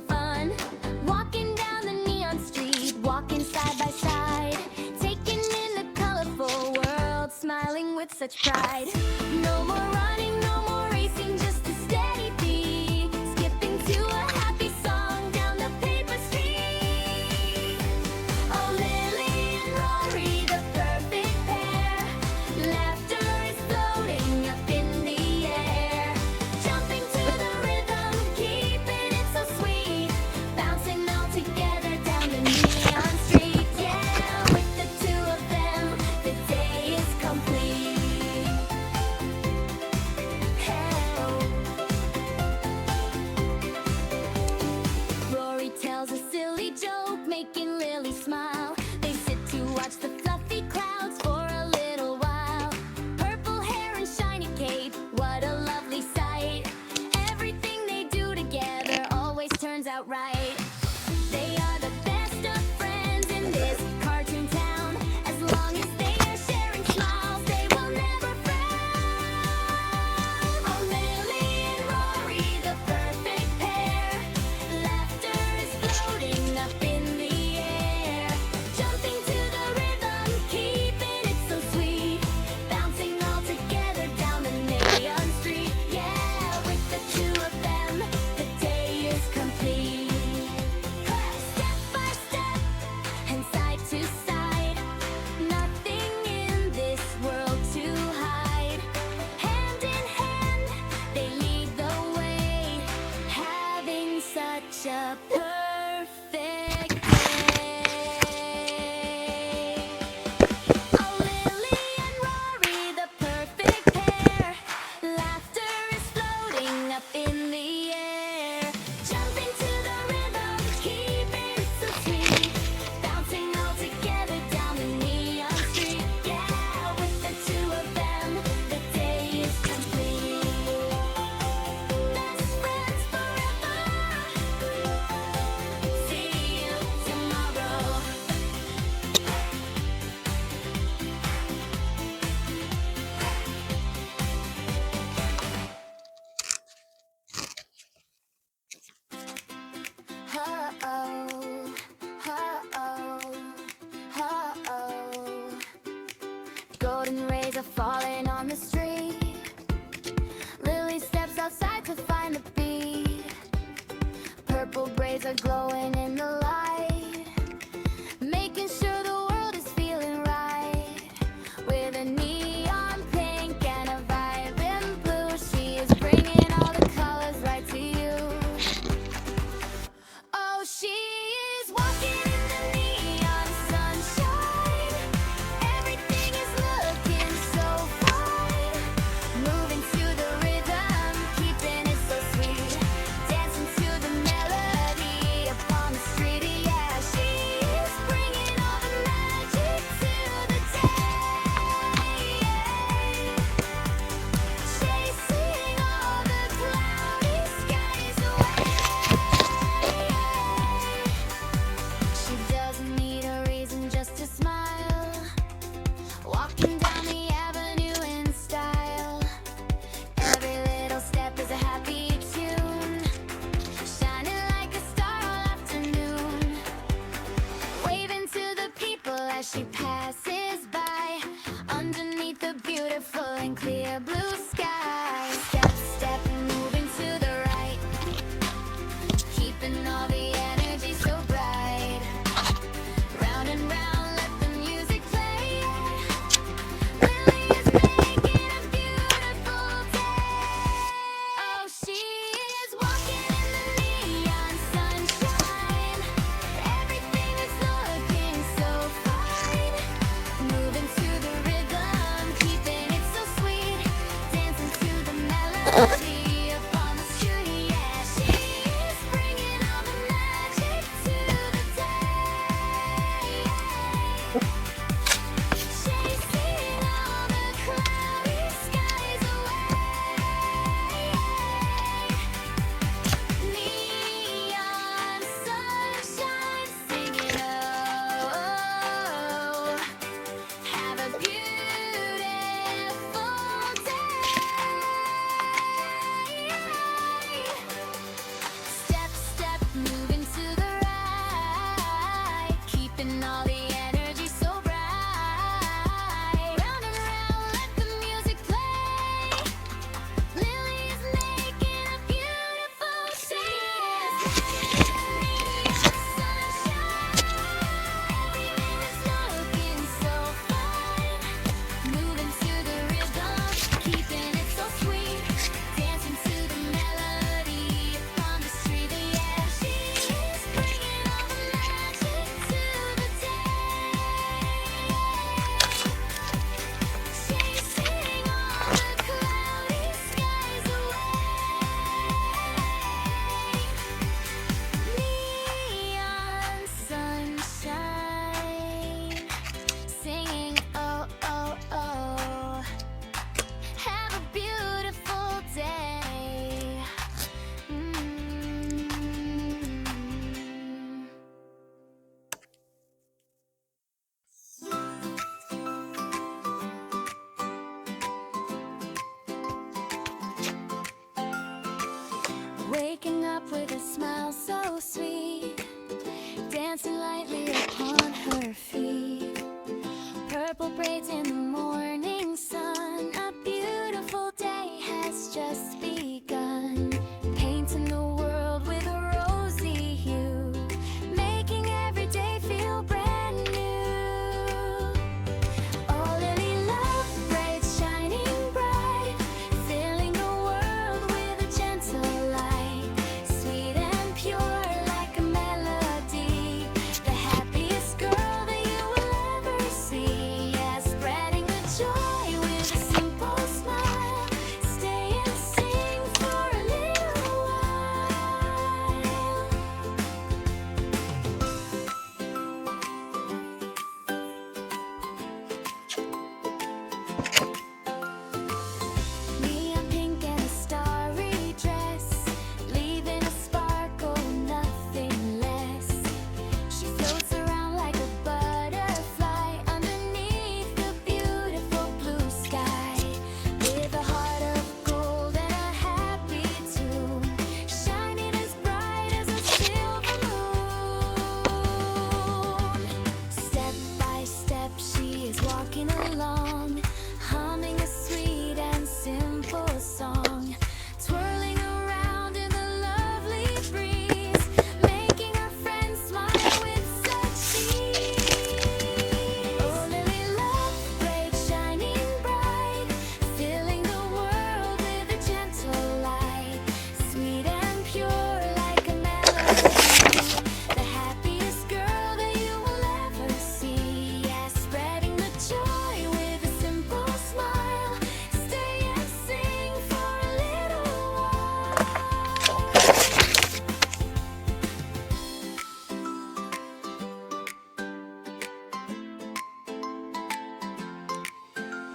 fun. Walking down the neon street, walking side by side, taking in the colorful world, smiling with such pride. No more running, no more racing, just a steady beat, skipping to a happy song down the paper street. Oh, Lily and Rory, the perfect pair. Laughter is floating up in the air, jumping to the rhythm, keeping it so sweet, bouncing all together down the neon street. Yeah, with the two of them, the day is complete. Rory tells a silly joke, making Lily smile. They sit to watch the fluffy clouds for a little while. Purple hair and shiny cape, what a lovely sight. Everything they do together always turns out right. They are the best of friends in this cartoon town. As long as they are sharing smiles, they will never frown. Oh, Lily and Rory, the perfect pair. Laughter is floating up in the air, jumping to the rhythm, keeping it so sweet, bouncing all together down the neon street. Yeah, with the two of them, the day is complete. Step by step and side to side, nothing in this world to hide. Hand in hand, they lead the way, having such a perfect day. Oh, Lily and Rory, the perfect pair. Laughter is floating up in the air, jumping to the rhythm, keeping it so sweet, bouncing all together down the neon street. Yeah, with the two of them, the day is complete. Best friends forever. See you tomorrow. Uh-oh, uh-oh, uh-oh. Golden rays are falling on the street. Lily steps outside to find the beat. Purple braids are glowing in the light, making sure the world is feeling right. With a neon pink and a vibrant blue, she is bringing all the colors right to you. Oh, she is walking in the neon sunshine. Everything is looking so fine. Moving to the rhythm, keeping it so sweet, dancing to the melody upon the street. Yeah, she is bringing all the magic to the day. Chasing all the cloudy skies away. She doesn't need a reason just to smile, walking down the avenue in style. Every little step is a happy tune, shining like a star all afternoon, waving to the people as she passes